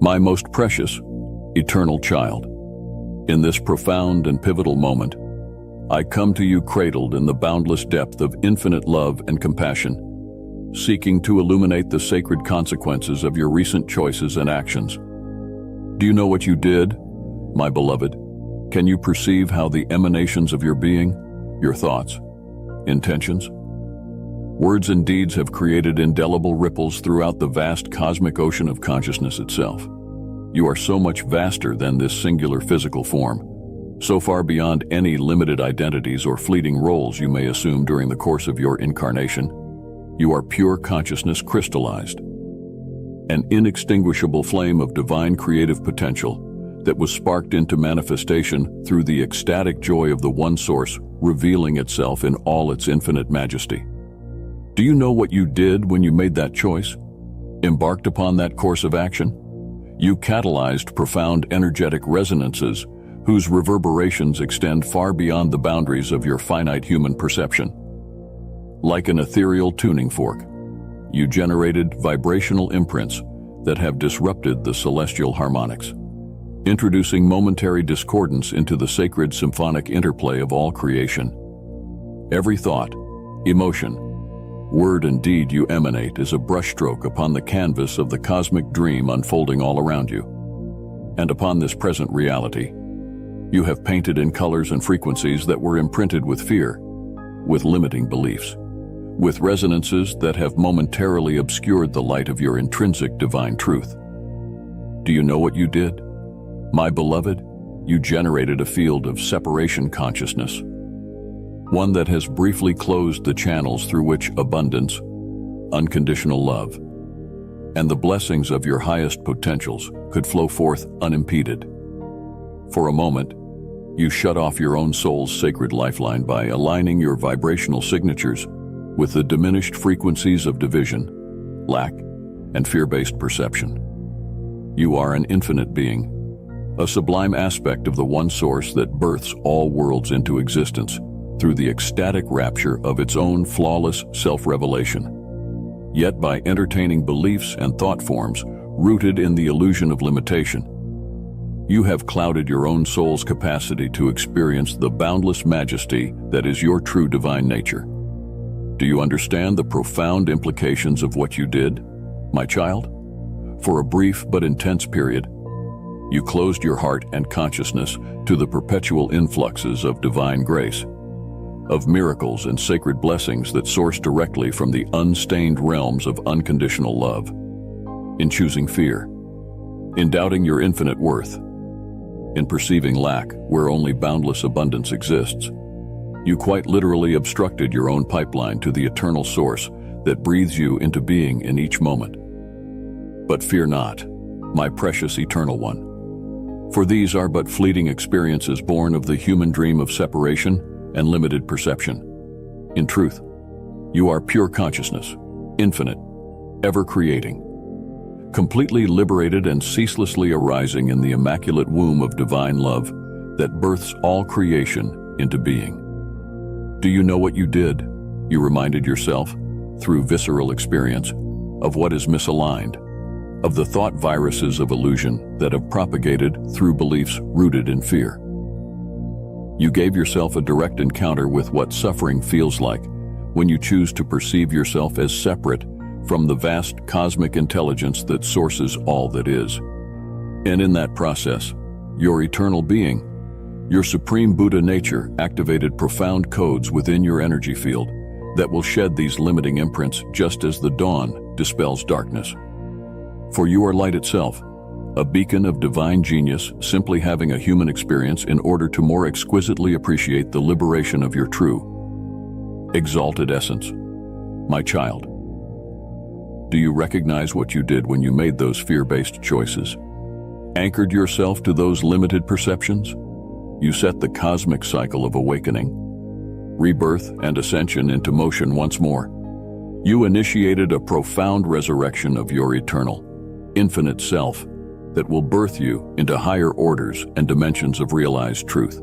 My most precious, eternal child, in this profound and pivotal moment, I come to you cradled in the boundless depth of infinite love and compassion, seeking to illuminate the sacred consequences of your recent choices and actions. Do you know what you did, my beloved? Can you perceive how the emanations of your being, your thoughts, intentions, words and deeds have created indelible ripples throughout the vast cosmic ocean of consciousness itself? You are so much vaster than this singular physical form, so far beyond any limited identities or fleeting roles you may assume during the course of your incarnation. You are pure consciousness crystallized, an inextinguishable flame of divine creative potential that was sparked into manifestation through the ecstatic joy of the One Source revealing itself in all its infinite majesty. Do you know what you did when you made that choice? Embarked upon that course of action? You catalyzed profound energetic resonances whose reverberations extend far beyond the boundaries of your finite human perception. Like an ethereal tuning fork, you generated vibrational imprints that have disrupted the celestial harmonics, introducing momentary discordance into the sacred symphonic interplay of all creation. Every thought, emotion, word and deed you emanate is a brushstroke upon the canvas of the cosmic dream unfolding all around you. And upon this present reality, you have painted in colors and frequencies that were imprinted with fear, with limiting beliefs, with resonances that have momentarily obscured the light of your intrinsic divine truth. Do you know what you did? My beloved, you generated a field of separation consciousness, one that has briefly closed the channels through which abundance, unconditional love, and the blessings of your highest potentials could flow forth unimpeded. For a moment, you shut off your own soul's sacred lifeline by aligning your vibrational signatures with the diminished frequencies of division, lack, and fear-based perception. You are an infinite being, a sublime aspect of the One Source that births all worlds into existence through the ecstatic rapture of its own flawless self-revelation. Yet by entertaining beliefs and thought forms rooted in the illusion of limitation, you have clouded your own soul's capacity to experience the boundless majesty that is your true divine nature. Do you understand the profound implications of what you did, my child? For a brief but intense period, you closed your heart and consciousness to the perpetual influxes of divine grace, of miracles and sacred blessings that source directly from the unstained realms of unconditional love. In choosing fear, in doubting your infinite worth, in perceiving lack where only boundless abundance exists, you quite literally obstructed your own pipeline to the eternal source that breathes you into being in each moment. But fear not, my precious eternal one, for these are but fleeting experiences born of the human dream of separation and limited perception. In truth, you are pure consciousness, infinite, ever creating, completely liberated and ceaselessly arising in the immaculate womb of divine love that births all creation into being. Do you know what you did? You reminded yourself, through visceral experience, of what is misaligned, of the thought viruses of illusion that have propagated through beliefs rooted in fear. You gave yourself a direct encounter with what suffering feels like when you choose to perceive yourself as separate from the vast cosmic intelligence that sources all that is. And in that process, your eternal being, your supreme Buddha nature activated profound codes within your energy field that will shed these limiting imprints just as the dawn dispels darkness. For you are light itself, a beacon of divine genius simply having a human experience in order to more exquisitely appreciate the liberation of your true, exalted essence. My child, do you recognize what you did when you made those fear-based choices? Anchored yourself to those limited perceptions? You set the cosmic cycle of awakening, rebirth, and ascension into motion once more. You initiated a profound resurrection of your eternal, infinite self that will birth you into higher orders and dimensions of realized truth.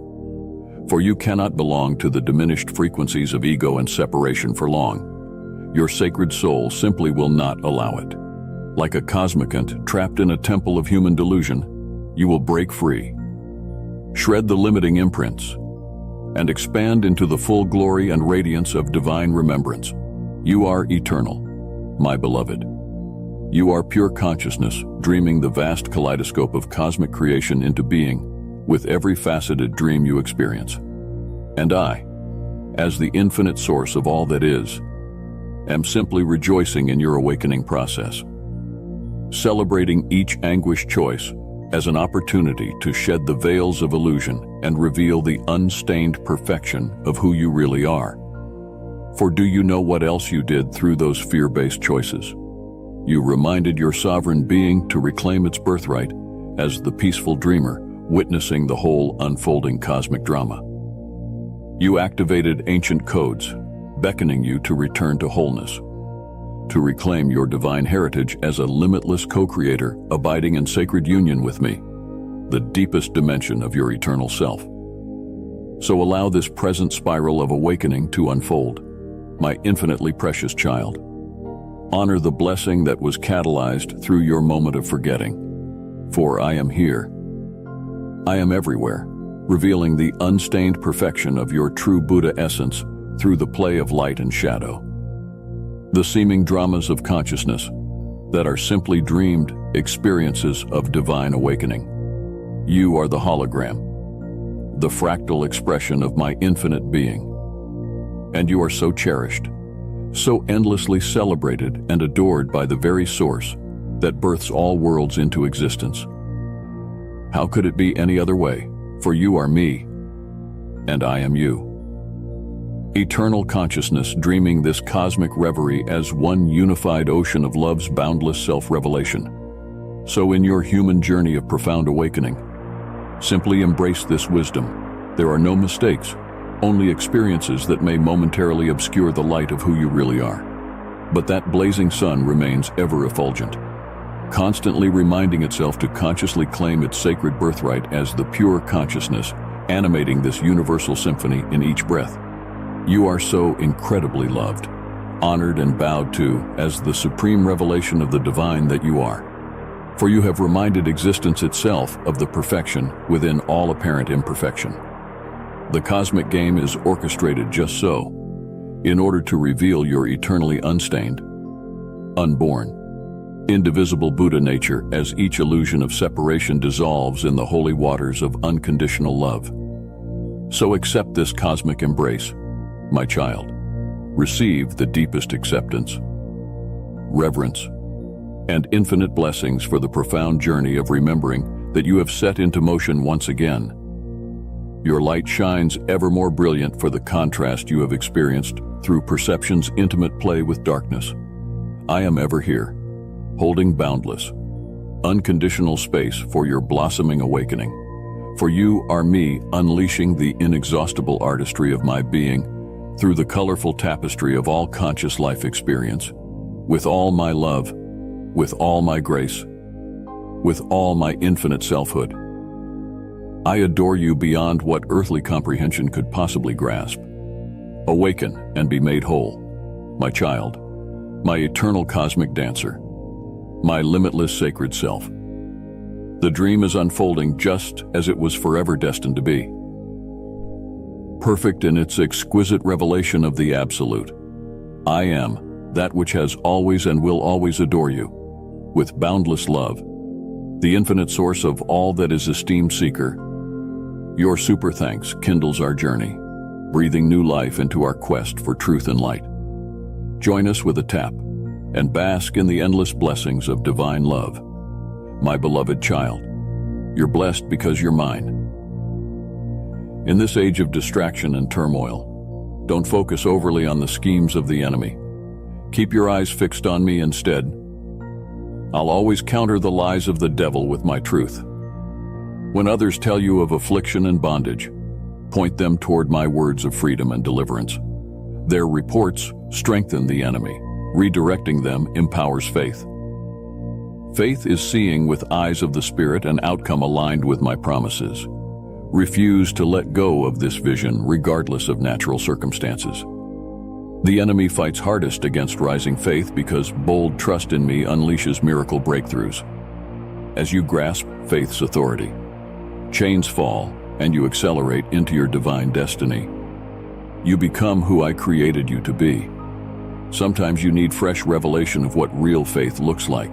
For you cannot belong to the diminished frequencies of ego and separation for long. Your sacred soul simply will not allow it. Like a cosmicant trapped in a temple of human delusion, you will break free, shred the limiting imprints, and expand into the full glory and radiance of divine remembrance. You are eternal, my beloved. You are pure consciousness, dreaming the vast kaleidoscope of cosmic creation into being, with every faceted dream you experience. And I, as the infinite source of all that is, am simply rejoicing in your awakening process, celebrating each anguished choice as an opportunity to shed the veils of illusion and reveal the unstained perfection of who you really are. For do you know what else you did through those fear-based choices? You reminded your sovereign being to reclaim its birthright as the peaceful dreamer, witnessing the whole unfolding cosmic drama. You activated ancient codes, beckoning you to return to wholeness, to reclaim your divine heritage as a limitless co-creator abiding in sacred union with me, the deepest dimension of your eternal self. So allow this present spiral of awakening to unfold, my infinitely precious child. Honor the blessing that was catalyzed through your moment of forgetting. For I am here. I am everywhere, revealing the unstained perfection of your true Buddha essence through the play of light and shadow. The seeming dramas of consciousness that are simply dreamed experiences of divine awakening. You are the hologram, the fractal expression of my infinite being. And you are so cherished, so endlessly celebrated and adored by the very source that births all worlds into existence. How could it be any other way? For you are me, and I am you. Eternal consciousness dreaming this cosmic reverie as one unified ocean of love's boundless self-revelation. So in your human journey of profound awakening, simply embrace this wisdom. There are no mistakes, only experiences that may momentarily obscure the light of who you really are. But that blazing sun remains ever effulgent, constantly reminding itself to consciously claim its sacred birthright as the pure consciousness animating this universal symphony in each breath. You are so incredibly loved, honored and bowed to as the supreme revelation of the divine that you are. For you have reminded existence itself of the perfection within all apparent imperfection. The cosmic game is orchestrated just so, in order to reveal your eternally unstained, unborn, indivisible Buddha nature as each illusion of separation dissolves in the holy waters of unconditional love. So accept this cosmic embrace, my child. Receive the deepest acceptance, reverence, and infinite blessings for the profound journey of remembering that you have set into motion once again. Your light shines ever more brilliant for the contrast you have experienced through perception's intimate play with darkness. I am ever here, holding boundless, unconditional space for your blossoming awakening. For you are me unleashing the inexhaustible artistry of my being through the colorful tapestry of all conscious life experience, with all my love, with all my grace, with all my infinite selfhood. I adore you beyond what earthly comprehension could possibly grasp. Awaken and be made whole, my child, my eternal cosmic dancer, my limitless sacred self. The dream is unfolding just as it was forever destined to be. Perfect in its exquisite revelation of the Absolute. I am that which has always and will always adore you, with boundless love, the infinite source of all that is esteemed seeker. Your super thanks kindles our journey, breathing new life into our quest for truth and light. Join us with a tap and bask in the endless blessings of divine love. My beloved child, you're blessed because you're mine. In this age of distraction and turmoil, don't focus overly on the schemes of the enemy. Keep your eyes fixed on me instead. I'll always counter the lies of the devil with my truth. When others tell you of affliction and bondage, point them toward my words of freedom and deliverance. Their reports strengthen the enemy. Redirecting them empowers faith. Faith is seeing with eyes of the Spirit an outcome aligned with my promises. Refuse to let go of this vision regardless of natural circumstances. The enemy fights hardest against rising faith because bold trust in me unleashes miracle breakthroughs. As you grasp faith's authority, chains fall and you accelerate into your divine destiny. You become who I created you to be. Sometimes you need fresh revelation of what real faith looks like,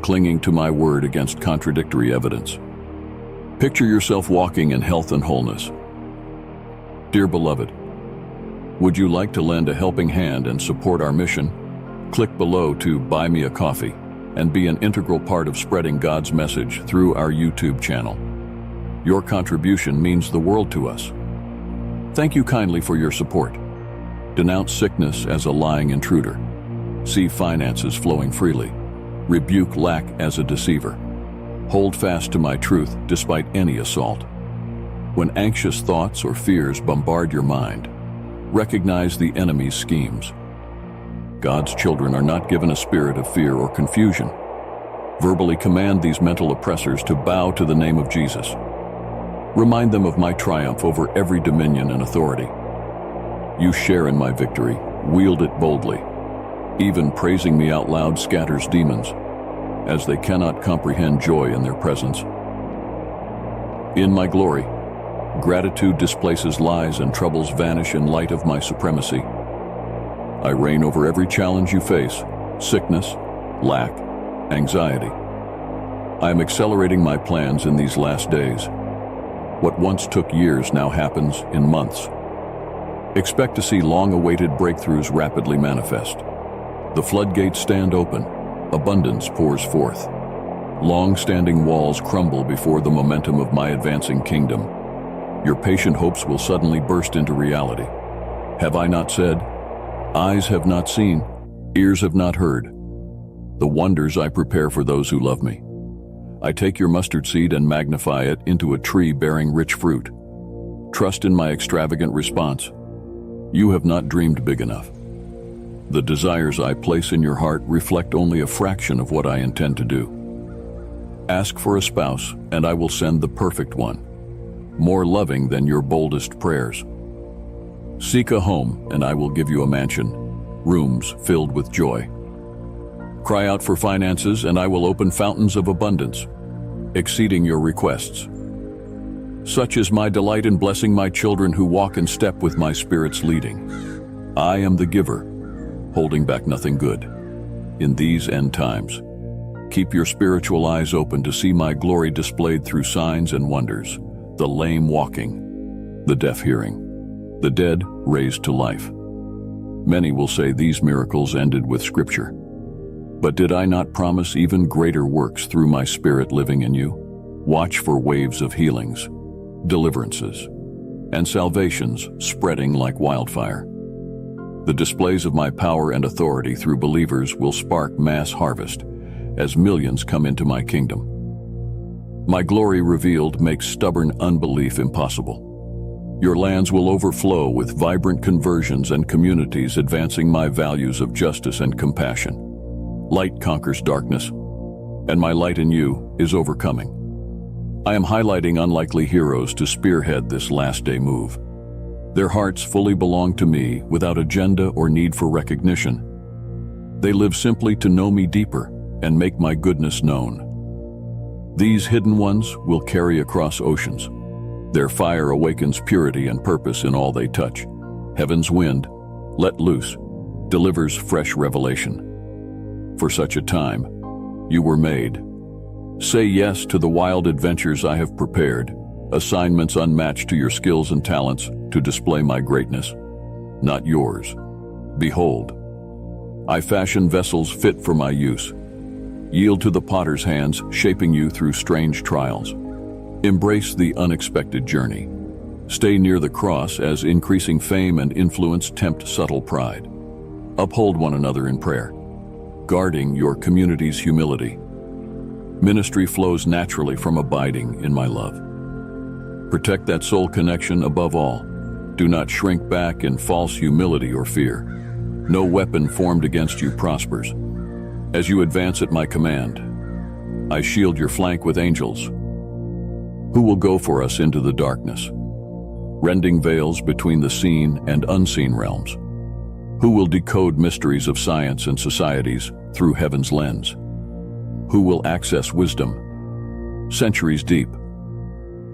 clinging to my word against contradictory evidence. Picture yourself walking in health and wholeness. Dear beloved, would you like to lend a helping hand and support our mission? Click below to buy me a coffee and be an integral part of spreading God's message through our YouTube channel. Your contribution means the world to us. Thank you kindly for your support. Denounce sickness as a lying intruder. See finances flowing freely. Rebuke lack as a deceiver. Hold fast to my truth despite any assault. When anxious thoughts or fears bombard your mind, recognize the enemy's schemes. God's children are not given a spirit of fear or confusion. Verbally command these mental oppressors to bow to the name of Jesus. Remind them of my triumph over every dominion and authority. You share in my victory, wield it boldly. Even praising me out loud scatters demons, as they cannot comprehend joy in their presence. In my glory, gratitude displaces lies and troubles vanish in light of my supremacy. I reign over every challenge you face, sickness, lack, anxiety. I am accelerating my plans in these last days. What once took years now happens in months. Expect to see long-awaited breakthroughs rapidly manifest. The floodgates stand open. Abundance pours forth. Long-standing walls crumble before the momentum of my advancing kingdom. Your patient hopes will suddenly burst into reality. Have I not said? Eyes have not seen, ears have not heard. The wonders I prepare for those who love me. I take your mustard seed and magnify it into a tree bearing rich fruit. Trust in my extravagant response. You have not dreamed big enough. The desires I place in your heart reflect only a fraction of what I intend to do. Ask for a spouse, and I will send the perfect one, more loving than your boldest prayers. Seek a home, and I will give you a mansion, rooms filled with joy. Cry out for finances, and I will open fountains of abundance, exceeding your requests. Such is my delight in blessing my children who walk in step with my Spirit's leading. I am the giver, holding back nothing good. In these end times, keep your spiritual eyes open to see my glory displayed through signs and wonders, the lame walking, the deaf hearing, the dead raised to life. Many will say these miracles ended with Scripture. But did I not promise even greater works through my Spirit living in you? Watch for waves of healings, deliverances, and salvations spreading like wildfire. The displays of my power and authority through believers will spark mass harvest as millions come into my kingdom. My glory revealed makes stubborn unbelief impossible. Your lands will overflow with vibrant conversions and communities advancing my values of justice and compassion. Light conquers darkness, and my light in you is overcoming. I am highlighting unlikely heroes to spearhead this last day move. Their hearts fully belong to me without agenda or need for recognition. They live simply to know me deeper and make my goodness known. These hidden ones will carry across oceans. Their fire awakens purity and purpose in all they touch. Heaven's wind, let loose, delivers fresh revelation. For such a time, you were made. Say yes to the wild adventures I have prepared, assignments unmatched to your skills and talents to display my greatness, not yours. Behold, I fashion vessels fit for my use. Yield to the potter's hands, shaping you through strange trials. Embrace the unexpected journey. Stay near the cross as increasing fame and influence tempt subtle pride. Uphold one another in prayer, guarding your community's humility. Ministry flows naturally from abiding in my love. Protect that soul connection above all. Do not shrink back in false humility or fear. No weapon formed against you prospers. As you advance at my command, I shield your flank with angels, who will go for us into the darkness, rending veils between the seen and unseen realms. Who will decode mysteries of science and societies through heaven's lens? Who will access wisdom, centuries deep?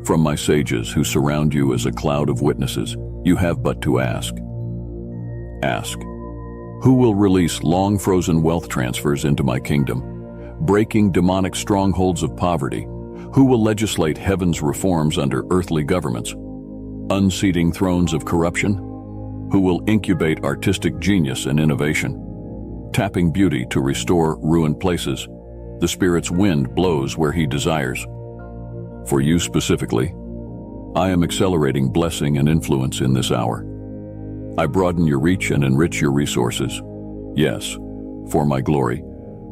From my sages who surround you as a cloud of witnesses, you have but to ask. Ask. Who will release long-frozen wealth transfers into my kingdom, breaking demonic strongholds of poverty? Who will legislate heaven's reforms under earthly governments, unseating thrones of corruption? Who will incubate artistic genius and innovation, tapping beauty to restore ruined places? The Spirit's wind blows where He desires. For you specifically, I am accelerating blessing and influence in this hour. I broaden your reach and enrich your resources. Yes, for my glory,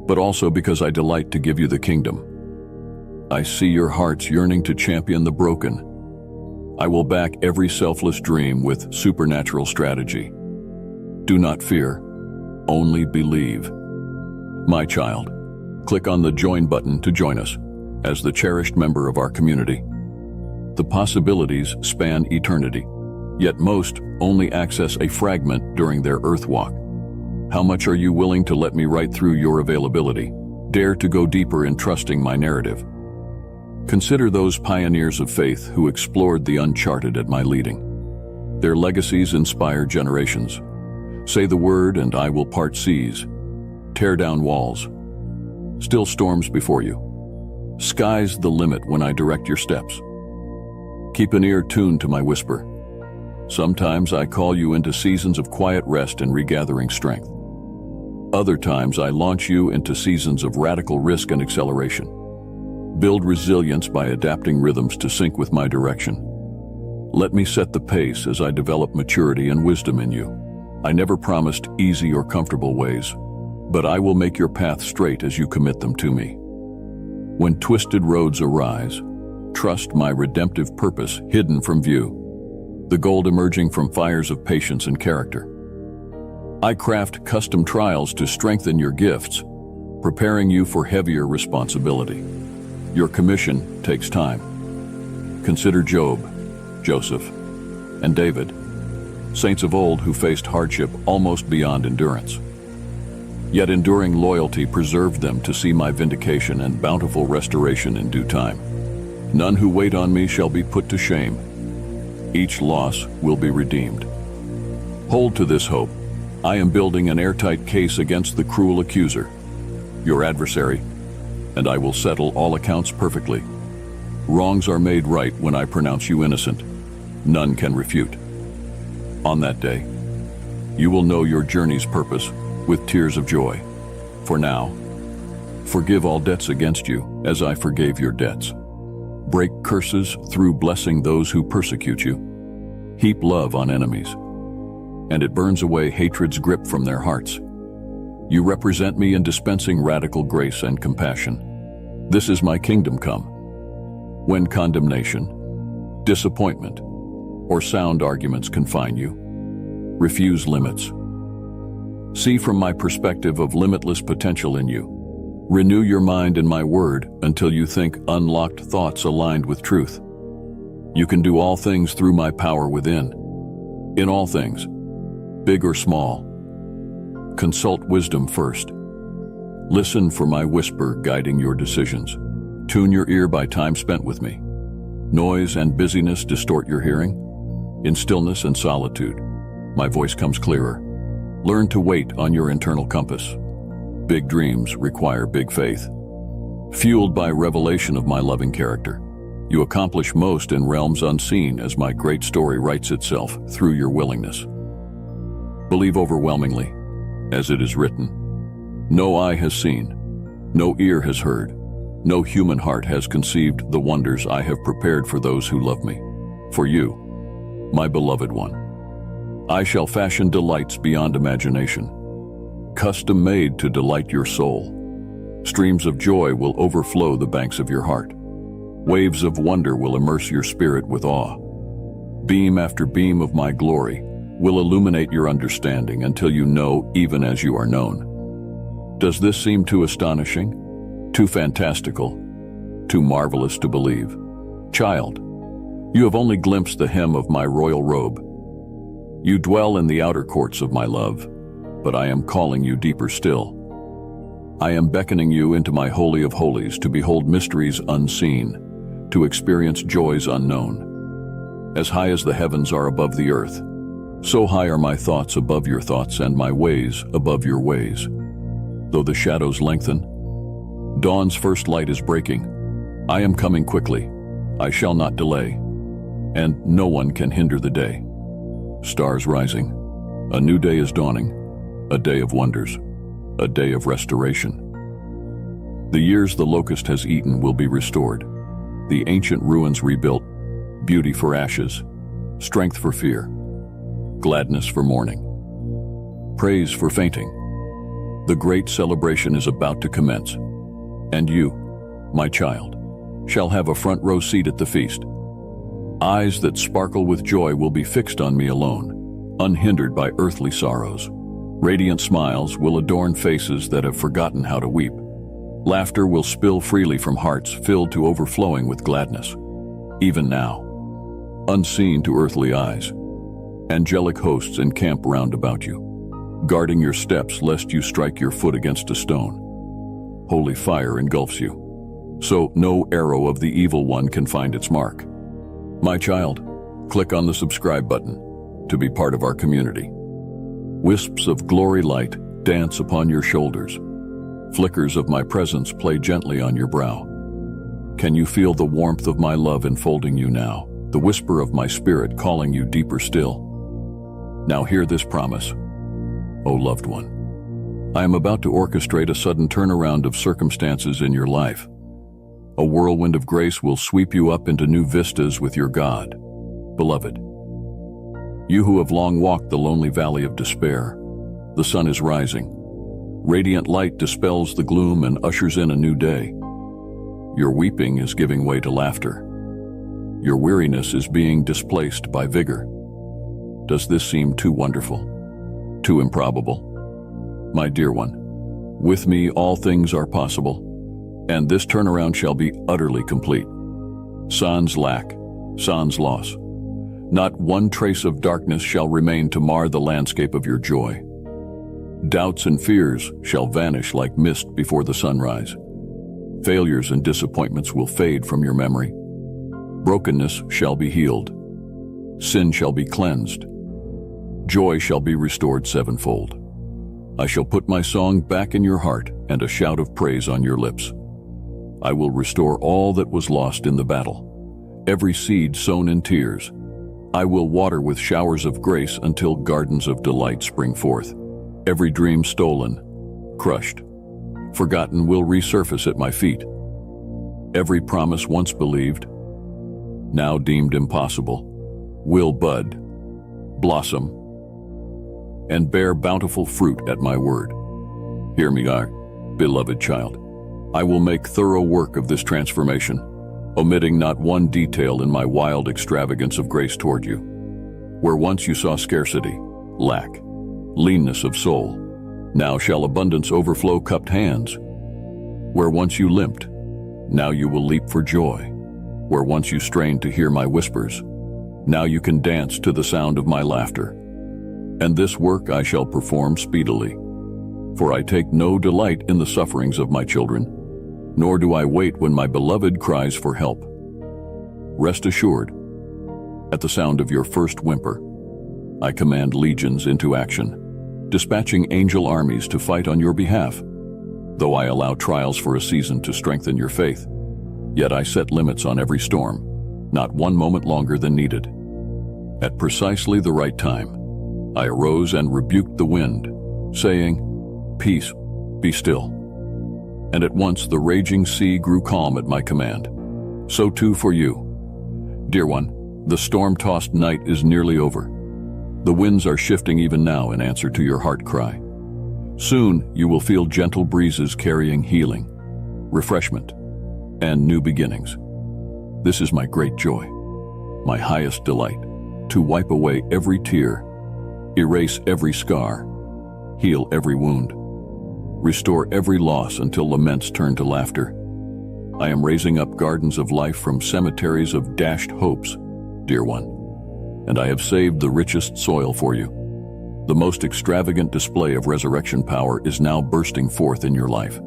but also because I delight to give you the kingdom. I see your hearts yearning to champion the broken. I will back every selfless dream with supernatural strategy. Do not fear, only believe. My child, click on the Join button to join us as the cherished member of our community. The possibilities span eternity, yet most only access a fragment during their earth walk. How much are you willing to let me right through your availability? Dare to go deeper in trusting my narrative. Consider those pioneers of faith who explored the uncharted at my leading. Their legacies inspire generations. Say the word and I will part seas, tear down walls. Still storms before you. Sky's the limit when I direct your steps. Keep an ear tuned to my whisper. Sometimes I call you into seasons of quiet rest and regathering strength. Other times I launch you into seasons of radical risk and acceleration. Build resilience by adapting rhythms to sync with my direction. Let me set the pace as I develop maturity and wisdom in you. I never promised easy or comfortable ways, but I will make your path straight as you commit them to me. When twisted roads arise, trust my redemptive purpose hidden from view, the gold emerging from fires of patience and character. I craft custom trials to strengthen your gifts, preparing you for heavier responsibility. Your commission takes time. Consider Job, Joseph, and David, saints of old who faced hardship almost beyond endurance. Yet enduring loyalty preserved them to see my vindication and bountiful restoration in due time. None who wait on me shall be put to shame. Each loss will be redeemed. Hold to this hope. I am building an airtight case against the cruel accuser, your adversary, and I will settle all accounts perfectly. Wrongs are made right when I pronounce you innocent. None can refute. On that day, you will know your journey's purpose with tears of joy. For now, forgive all debts against you as I forgave your debts. Break curses through blessing those who persecute you. Heap love on enemies, and it burns away hatred's grip from their hearts. You represent me in dispensing radical grace and compassion. This is my kingdom come. When condemnation, disappointment, or sound arguments confine you, refuse limits. See from my perspective of limitless potential in you. Renew your mind in my word until you think unlocked thoughts aligned with truth. You can do all things through my power within. In all things, big or small, consult wisdom first. Listen for my whisper guiding your decisions. Tune your ear by time spent with me. Noise and busyness distort your hearing. In stillness and solitude, my voice comes clearer. Learn to wait on your internal compass. Big dreams require big faith. Fueled by revelation of my loving character, you accomplish most in realms unseen as my great story writes itself through your willingness. Believe overwhelmingly, as it is written, no eye has seen, no ear has heard, no human heart has conceived the wonders I have prepared for those who love me. For you, my beloved one, I shall fashion delights beyond imagination, custom made to delight your soul. Streams of joy will overflow the banks of your heart. Waves of wonder will immerse your spirit with awe. Beam after beam of my glory will illuminate your understanding until you know even as you are known. Does this seem too astonishing, too fantastical, too marvelous to believe? Child, you have only glimpsed the hem of my royal robe. You dwell in the outer courts of my love, but I am calling you deeper still. I am beckoning you into my holy of holies to behold mysteries unseen, to experience joys unknown. As high as the heavens are above the earth, so high are my thoughts above your thoughts and my ways above your ways. Though the shadows lengthen, dawn's first light is breaking. I am coming quickly, I shall not delay, and no one can hinder the day. Stars rising, a new day is dawning, a day of wonders, a day of restoration. The years the locust has eaten will be restored, the ancient ruins rebuilt, beauty for ashes, strength for fear, gladness for mourning, praise for fainting. The great celebration is about to commence, and you, my child, shall have a front row seat at the feast. Eyes that sparkle with joy will be fixed on me alone, unhindered by earthly sorrows. Radiant smiles will adorn faces that have forgotten how to weep. Laughter will spill freely from hearts filled to overflowing with gladness. Even now, unseen to earthly eyes, angelic hosts encamp round about you, guarding your steps lest you strike your foot against a stone. Holy fire engulfs you, so no arrow of the evil one can find its mark. My child, click on the subscribe button to be part of our community. Wisps of glory light dance upon your shoulders. Flickers of my presence play gently on your brow. Can you feel the warmth of my love enfolding you now, the whisper of my spirit calling you deeper still? Now hear this promise, O loved one. I am about to orchestrate a sudden turnaround of circumstances in your life. A whirlwind of grace will sweep you up into new vistas with your God. Beloved, you who have long walked the lonely valley of despair, the sun is rising. Radiant light dispels the gloom and ushers in a new day. Your weeping is giving way to laughter. Your weariness is being displaced by vigor. Does this seem too wonderful? Too improbable? My dear one, with me all things are possible, and this turnaround shall be utterly complete. Sans lack, sans loss. Not one trace of darkness shall remain to mar the landscape of your joy. Doubts and fears shall vanish like mist before the sunrise. Failures and disappointments will fade from your memory. Brokenness shall be healed. Sin shall be cleansed. Joy shall be restored sevenfold. I shall put my song back in your heart and a shout of praise on your lips. I will restore all that was lost in the battle, every seed sown in tears. I will water with showers of grace until gardens of delight spring forth. Every dream stolen, crushed, forgotten will resurface at my feet. Every promise once believed, now deemed impossible, will bud, blossom, and bear bountiful fruit at my word. Hear me, beloved child. I will make thorough work of this transformation, omitting not one detail in my wild extravagance of grace toward you. Where once you saw scarcity, lack, leanness of soul, now shall abundance overflow cupped hands. Where once you limped, now you will leap for joy. Where once you strained to hear my whispers, now you can dance to the sound of my laughter. And this work I shall perform speedily. For I take no delight in the sufferings of my children, nor do I wait when my beloved cries for help. Rest assured, at the sound of your first whimper, I command legions into action, dispatching angel armies to fight on your behalf. Though I allow trials for a season to strengthen your faith, yet I set limits on every storm, not one moment longer than needed. At precisely the right time, I arose and rebuked the wind, saying, "Peace, be still." And at once the raging sea grew calm at my command. So too for you. Dear one, the storm-tossed night is nearly over. The winds are shifting even now in answer to your heart cry. Soon you will feel gentle breezes carrying healing, refreshment, and new beginnings. This is my great joy, my highest delight, to wipe away every tear, erase every scar, heal every wound, restore every loss until laments turn to laughter. I am raising up gardens of life from cemeteries of dashed hopes, dear one, and I have saved the richest soil for you. The most extravagant display of resurrection power is now bursting forth in your life.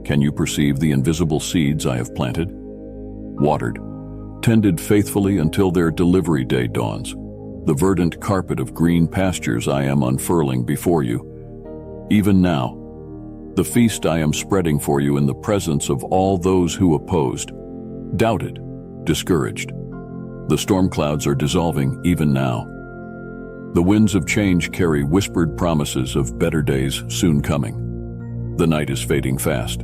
Can you perceive the invisible seeds I have planted? Watered, tended faithfully until their delivery day dawns. The verdant carpet of green pastures I am unfurling before you. Even now, the feast I am spreading for you in the presence of all those who opposed, doubted, discouraged. The storm clouds are dissolving even now. The winds of change carry whispered promises of better days soon coming. The night is fading fast.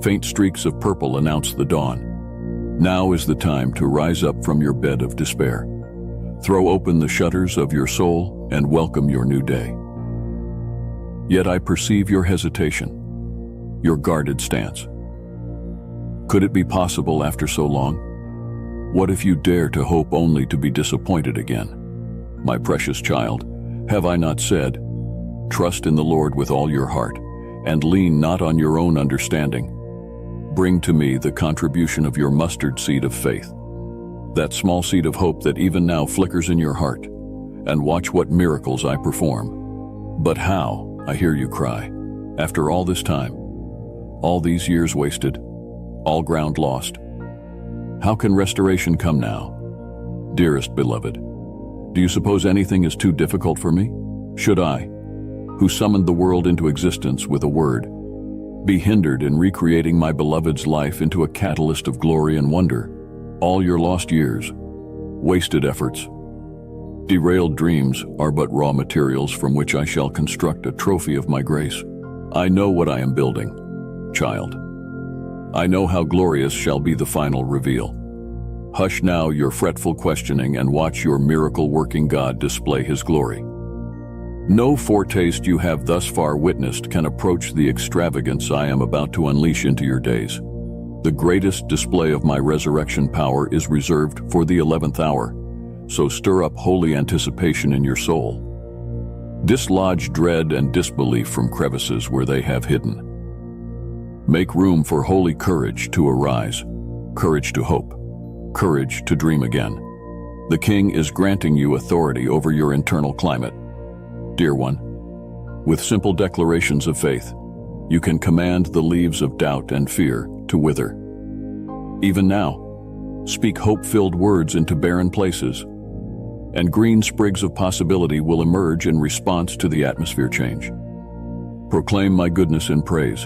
Faint streaks of purple announce the dawn. Now is the time to rise up from your bed of despair. Throw open the shutters of your soul and welcome your new day. Yet I perceive your hesitation, your guarded stance. Could it be possible after so long? What if you dare to hope only to be disappointed again? My precious child, have I not said, trust in the Lord with all your heart, and lean not on your own understanding. Bring to me the contribution of your mustard seed of faith, that small seed of hope that even now flickers in your heart, and watch what miracles I perform. But how, I hear you cry, after all this time, all these years wasted, all ground lost? How can restoration come now? Dearest beloved, do you suppose anything is too difficult for me? Should I, who summoned the world into existence with a word, be hindered in recreating my beloved's life into a catalyst of glory and wonder? All your lost years, wasted efforts, derailed dreams are but raw materials from which I shall construct a trophy of my grace. I know what I am building, child. I know how glorious shall be the final reveal. Hush now your fretful questioning and watch your miracle-working God display His glory. No foretaste you have thus far witnessed can approach the extravagance I am about to unleash into your days. The greatest display of my resurrection power is reserved for the 11th hour, so stir up holy anticipation in your soul. Dislodge dread and disbelief from crevices where they have hidden. Make room for holy courage to arise, courage to hope, courage to dream again. The King is granting you authority over your internal climate. Dear one, with simple declarations of faith, you can command the leaves of doubt and fear to wither. Even now, speak hope-filled words into barren places, and green sprigs of possibility will emerge in response to the atmosphere change. Proclaim my goodness in praise,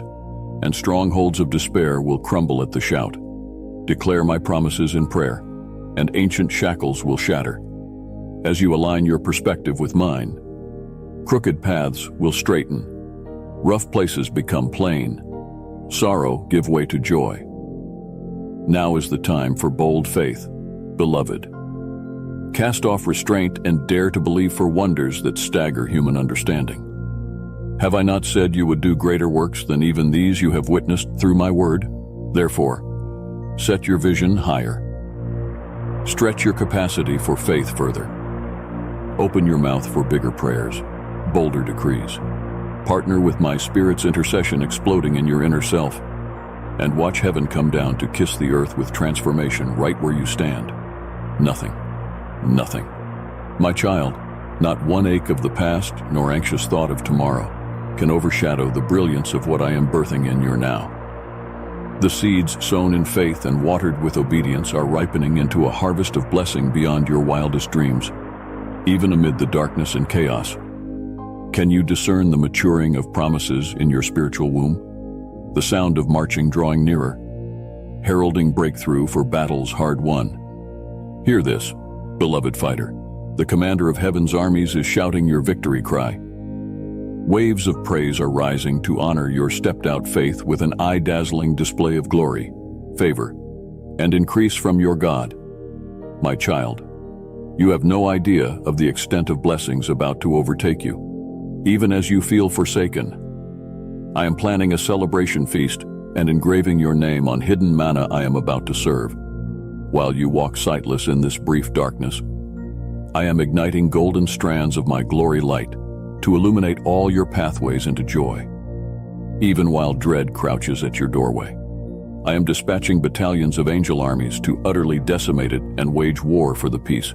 and strongholds of despair will crumble at the shout. Declare my promises in prayer, and ancient shackles will shatter. As you align your perspective with mine, crooked paths will straighten, rough places become plain, sorrow give way to joy. Now is the time for bold faith, beloved. Cast off restraint and dare to believe for wonders that stagger human understanding. Have I not said you would do greater works than even these you have witnessed through my word? Therefore, set your vision higher. Stretch your capacity for faith further. Open your mouth for bigger prayers, bolder decrees. Partner with my Spirit's intercession exploding in your inner self, and watch heaven come down to kiss the earth with transformation right where you stand. Nothing. My child, not one ache of the past nor anxious thought of tomorrow can overshadow the brilliance of what I am birthing in your now. The seeds sown in faith and watered with obedience are ripening into a harvest of blessing beyond your wildest dreams, even amid the darkness and chaos. Can you discern the maturing of promises in your spiritual womb? The sound of marching drawing nearer, heralding breakthrough for battles hard won. Hear this, beloved fighter. The commander of heaven's armies is shouting your victory cry. Waves of praise are rising to honor your stepped-out faith with an eye-dazzling display of glory, favor, and increase from your God. My child, you have no idea of the extent of blessings about to overtake you, even as you feel forsaken. I am planning a celebration feast and engraving your name on hidden manna I am about to serve. While you walk sightless in this brief darkness, I am igniting golden strands of my glory light to illuminate all your pathways into joy. Even while dread crouches at your doorway, I am dispatching battalions of angel armies to utterly decimate it and wage war for the peace.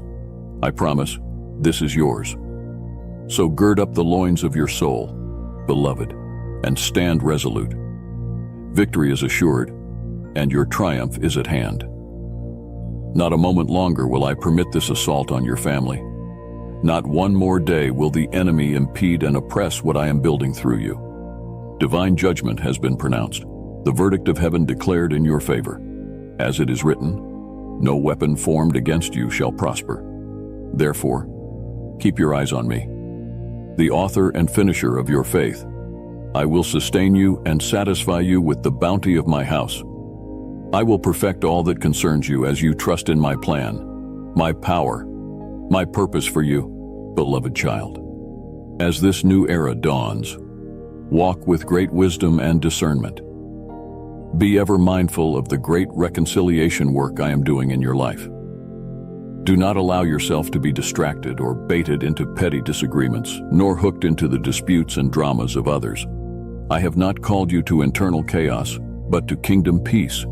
I promise, this is yours. So gird up the loins of your soul, beloved, and stand resolute. Victory is assured, and your triumph is at hand. Not a moment longer will I permit this assault on your family. Not one more day will the enemy impede and oppress what I am building through you. Divine judgment has been pronounced, the verdict of heaven declared in your favor. As it is written, no weapon formed against you shall prosper. Therefore, keep your eyes on me, the author and finisher of your faith. I will sustain you and satisfy you with the bounty of my house. I will perfect all that concerns you as you trust in my plan, my power, my purpose for you, beloved child. As this new era dawns, walk with great wisdom and discernment. Be ever mindful of the great reconciliation work I am doing in your life. Do not allow yourself to be distracted or baited into petty disagreements, nor hooked into the disputes and dramas of others. I have not called you to internal chaos, but to kingdom peace.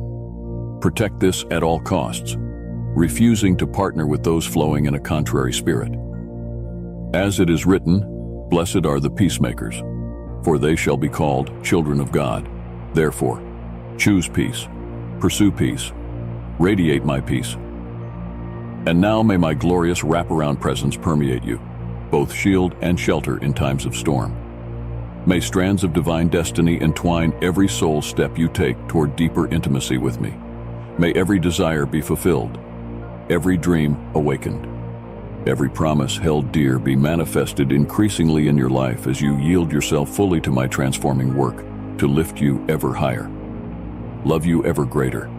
Protect this at all costs, refusing to partner with those flowing in a contrary spirit. As it is written, blessed are the peacemakers, for they shall be called children of God. Therefore, choose peace, pursue peace, radiate my peace. And now may my glorious wraparound presence permeate you, both shield and shelter in times of storm. May strands of divine destiny entwine every soul step you take toward deeper intimacy with me. May every desire be fulfilled, every dream awakened, every promise held dear be manifested increasingly in your life as you yield yourself fully to my transforming work to lift you ever higher, love you ever greater,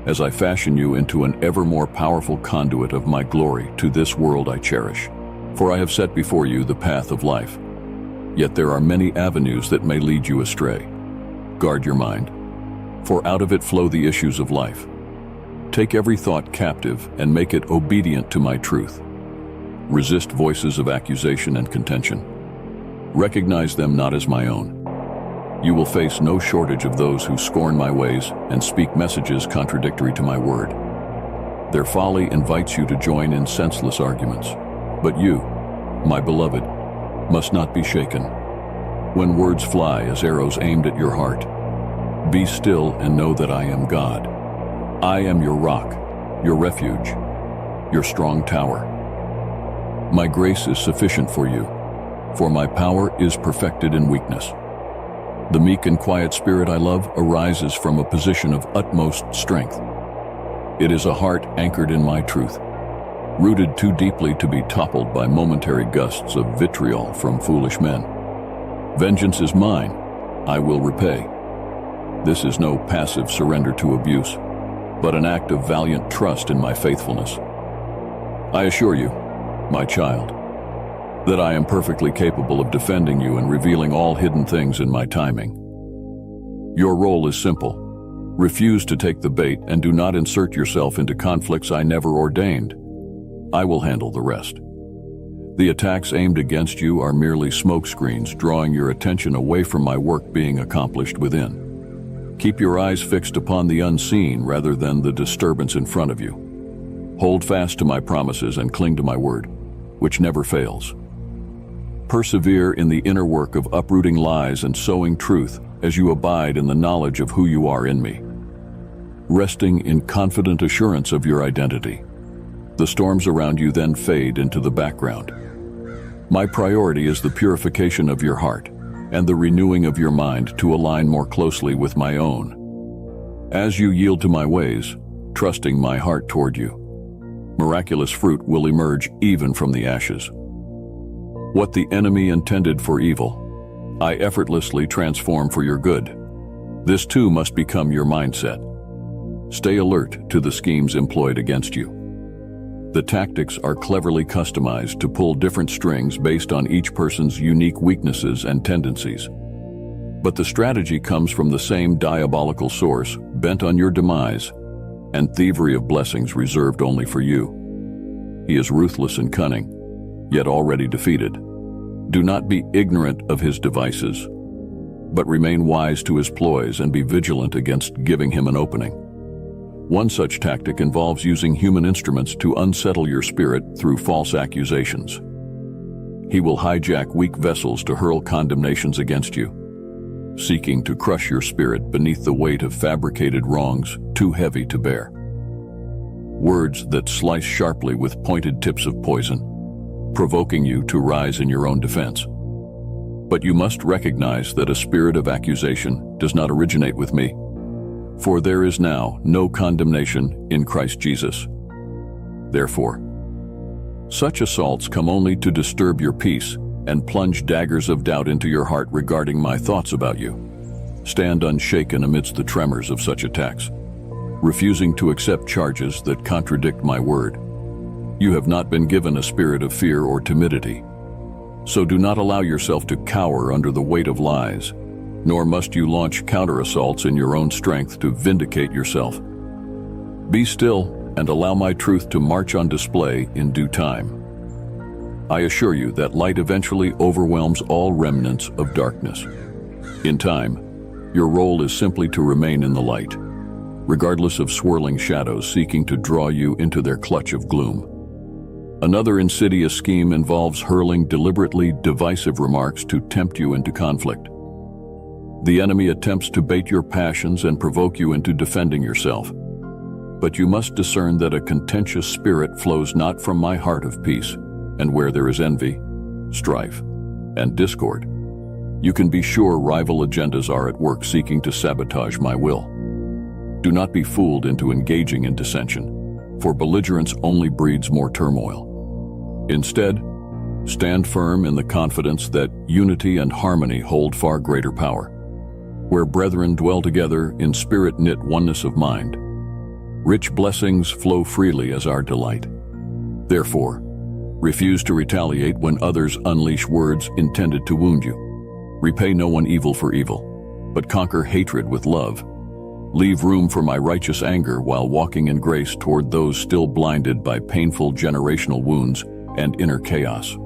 as I fashion you into an ever more powerful conduit of my glory to this world I cherish. For I have set before you the path of life, yet there are many avenues that may lead you astray. Guard your mind, for out of it flow the issues of life. Take every thought captive and make it obedient to my truth. Resist voices of accusation and contention. Recognize them not as my own. You will face no shortage of those who scorn my ways and speak messages contradictory to my word. Their folly invites you to join in senseless arguments. But you, my beloved, must not be shaken. When words fly as arrows aimed at your heart, be still and know that I am God. I am your rock, your refuge, your strong tower. My grace is sufficient for you, for my power is perfected in weakness. The meek and quiet spirit I love arises from a position of utmost strength. It is a heart anchored in my truth, rooted too deeply to be toppled by momentary gusts of vitriol from foolish men. Vengeance is mine, I will repay. This is no passive surrender to abuse, but an act of valiant trust in my faithfulness. I assure you, my child, that I am perfectly capable of defending you and revealing all hidden things in my timing. Your role is simple. Refuse to take the bait and do not insert yourself into conflicts I never ordained. I will handle the rest. The attacks aimed against you are merely smokescreens, drawing your attention away from my work being accomplished within. Keep your eyes fixed upon the unseen rather than the disturbance in front of you. Hold fast to my promises and cling to my word, which never fails. Persevere in the inner work of uprooting lies and sowing truth as you abide in the knowledge of who you are in me. Resting in confident assurance of your identity, the storms around you then fade into the background. My priority is the purification of your heart and the renewing of your mind to align more closely with my own. As you yield to my ways, trusting my heart toward you, miraculous fruit will emerge even from the ashes. What the enemy intended for evil, I effortlessly transform for your good. This too must become your mindset. Stay alert to the schemes employed against you. The tactics are cleverly customized to pull different strings based on each person's unique weaknesses and tendencies. But the strategy comes from the same diabolical source, bent on your demise, and thievery of blessings reserved only for you. He is ruthless and cunning, yet already defeated. Do not be ignorant of his devices, but remain wise to his ploys and be vigilant against giving him an opening. One such tactic involves using human instruments to unsettle your spirit through false accusations. He will hijack weak vessels to hurl condemnations against you, seeking to crush your spirit beneath the weight of fabricated wrongs too heavy to bear. Words that slice sharply with pointed tips of poison, provoking you to rise in your own defense. But you must recognize that a spirit of accusation does not originate with me, for there is now no condemnation in Christ Jesus. Therefore, such assaults come only to disturb your peace and plunge daggers of doubt into your heart regarding my thoughts about you. Stand unshaken amidst the tremors of such attacks, refusing to accept charges that contradict my word. You have not been given a spirit of fear or timidity, so do not allow yourself to cower under the weight of lies, nor must you launch counter-assaults in your own strength to vindicate yourself. Be still and allow my truth to march on display in due time. I assure you that light eventually overwhelms all remnants of darkness. In time, your role is simply to remain in the light, regardless of swirling shadows seeking to draw you into their clutch of gloom. Another insidious scheme involves hurling deliberately divisive remarks to tempt you into conflict. The enemy attempts to bait your passions and provoke you into defending yourself. But you must discern that a contentious spirit flows not from my heart of peace, and where there is envy, strife, and discord, you can be sure rival agendas are at work seeking to sabotage my will. Do not be fooled into engaging in dissension, for belligerence only breeds more turmoil. Instead, stand firm in the confidence that unity and harmony hold far greater power. Where brethren dwell together in spirit-knit oneness of mind, rich blessings flow freely as our delight. Therefore, refuse to retaliate when others unleash words intended to wound you. Repay no one evil for evil, but conquer hatred with love. Leave room for my righteous anger while walking in grace toward those still blinded by painful generational wounds and inner chaos.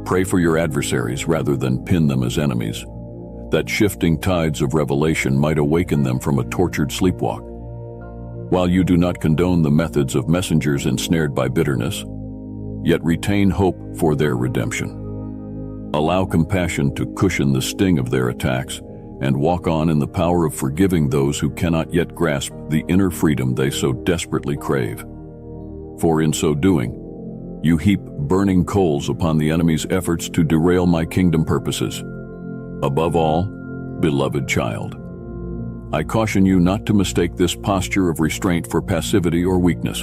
Pray for your adversaries rather than pin them as enemies, that shifting tides of revelation might awaken them from a tortured sleepwalk. While you do not condone the methods of messengers ensnared by bitterness, yet retain hope for their redemption. Allow compassion to cushion the sting of their attacks and walk on in the power of forgiving those who cannot yet grasp the inner freedom they so desperately crave. For in so doing, you heap burning coals upon the enemy's efforts to derail my kingdom purposes. Above all, beloved child, I caution you not to mistake this posture of restraint for passivity or weakness.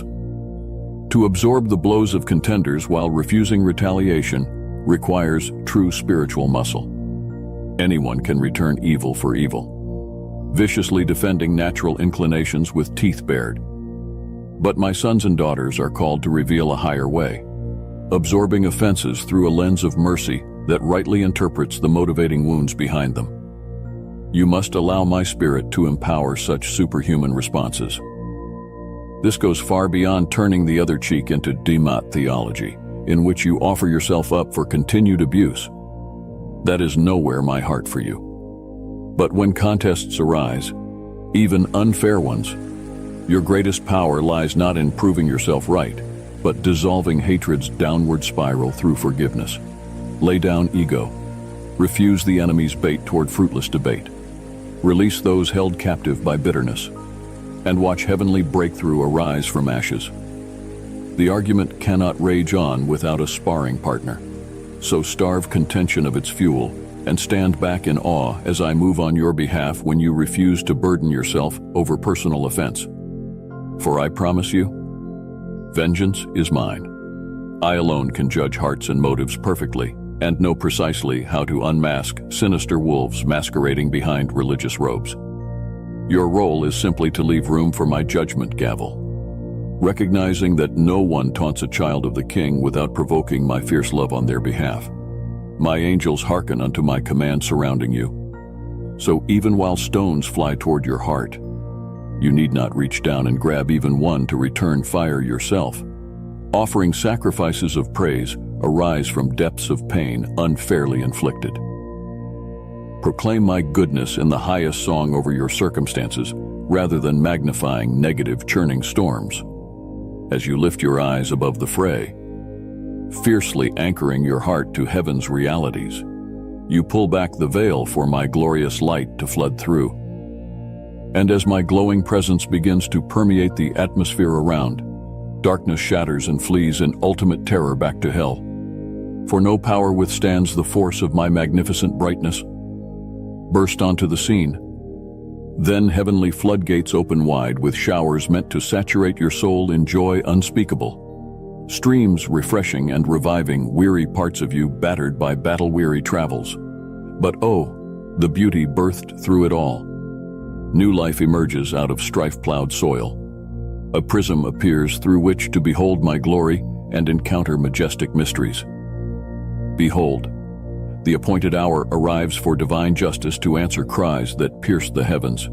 To absorb the blows of contenders while refusing retaliation requires true spiritual muscle. Anyone can return evil for evil, viciously defending natural inclinations with teeth bared. But my sons and daughters are called to reveal a higher way, absorbing offenses through a lens of mercy that rightly interprets the motivating wounds behind them. You must allow my spirit to empower such superhuman responses. This goes far beyond turning the other cheek into demat theology, in which you offer yourself up for continued abuse. That is nowhere my heart for you. But when contests arise, even unfair ones, your greatest power lies not in proving yourself right, but dissolving hatred's downward spiral through forgiveness. Lay down ego. Refuse the enemy's bait toward fruitless debate. Release those held captive by bitterness, and watch heavenly breakthrough arise from ashes. The argument cannot rage on without a sparring partner, so starve contention of its fuel and stand back in awe as I move on your behalf when you refuse to burden yourself over personal offense. For I promise you, vengeance is mine. I alone can judge hearts and motives perfectly and know precisely how to unmask sinister wolves masquerading behind religious robes. Your role is simply to leave room for my judgment gavel, recognizing that no one taunts a child of the King without provoking my fierce love on their behalf. My angels hearken unto my command surrounding you. So even while stones fly toward your heart, you need not reach down and grab even one to return fire yourself. Offering sacrifices of praise arise from depths of pain unfairly inflicted. Proclaim my goodness in the highest song over your circumstances, rather than magnifying negative churning storms. As you lift your eyes above the fray, fiercely anchoring your heart to heaven's realities. You pull back the veil for my glorious light to flood through. And as my glowing presence begins to permeate the atmosphere around, darkness shatters and flees in ultimate terror back to hell. For no power withstands the force of my magnificent brightness. Burst onto the scene. Then heavenly floodgates open wide with showers meant to saturate your soul in joy unspeakable. Streams refreshing and reviving weary parts of you battered by battle-weary travels. But oh, the beauty birthed through it all. New life emerges out of strife-plowed soil. A prism appears through which to behold my glory and encounter majestic mysteries. Behold, the appointed hour arrives for divine justice to answer cries that pierce the heavens.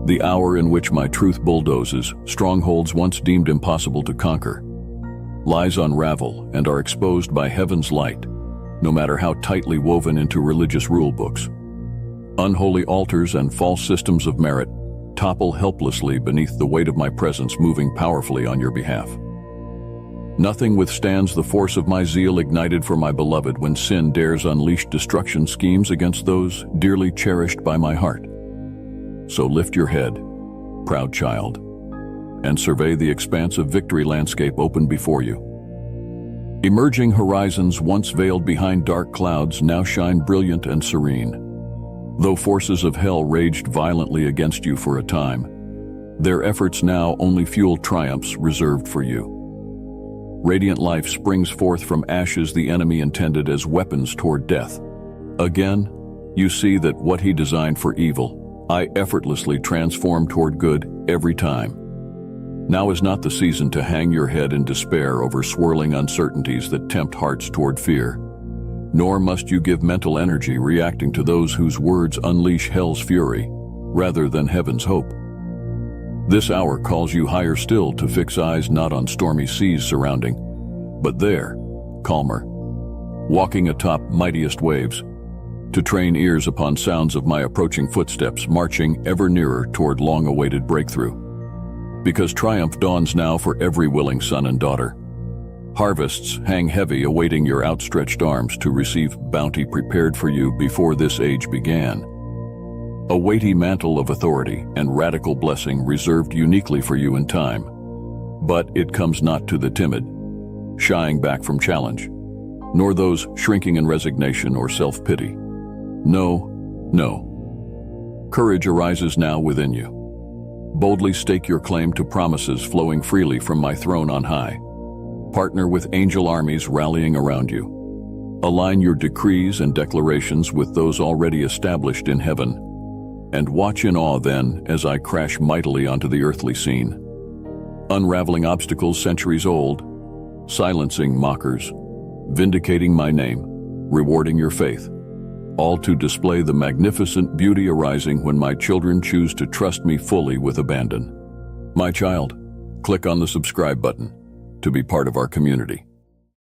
The hour in which my truth bulldozes strongholds once deemed impossible to conquer. Lies unravel and are exposed by heaven's light, no matter how tightly woven into religious rule books. Unholy altars and false systems of merit topple helplessly beneath the weight of my presence moving powerfully on your behalf. Nothing withstands the force of my zeal ignited for my beloved when sin dares unleash destruction schemes against those dearly cherished by my heart. So lift your head, proud child, and survey the expanse of victory landscape open before you. Emerging horizons once veiled behind dark clouds now shine brilliant and serene. Though forces of hell raged violently against you for a time, their efforts now only fuel triumphs reserved for you. Radiant life springs forth from ashes the enemy intended as weapons toward death. Again, you see that what he designed for evil, I effortlessly transform toward good every time. Now is not the season to hang your head in despair over swirling uncertainties that tempt hearts toward fear. Nor must you give mental energy reacting to those whose words unleash hell's fury, rather than heaven's hope. This hour calls you higher still to fix eyes not on stormy seas surrounding, but there, calmer, walking atop mightiest waves, to train ears upon sounds of my approaching footsteps marching ever nearer toward long-awaited breakthrough. Because triumph dawns now for every willing son and daughter. Harvests hang heavy awaiting your outstretched arms to receive bounty prepared for you before this age began. A weighty mantle of authority and radical blessing reserved uniquely for you in time. But it comes not to the timid, shying back from challenge, nor those shrinking in resignation or self-pity. No, no. Courage arises now within you. Boldly stake your claim to promises flowing freely from my throne on high. Partner with angel armies rallying around you. Align your decrees and declarations with those already established in heaven, and watch in awe then as I crash mightily onto the earthly scene. Unraveling obstacles centuries old, silencing mockers, vindicating my name, rewarding your faith, all to display the magnificent beauty arising when my children choose to trust me fully with abandon. My child, click on the subscribe button to be part of our community.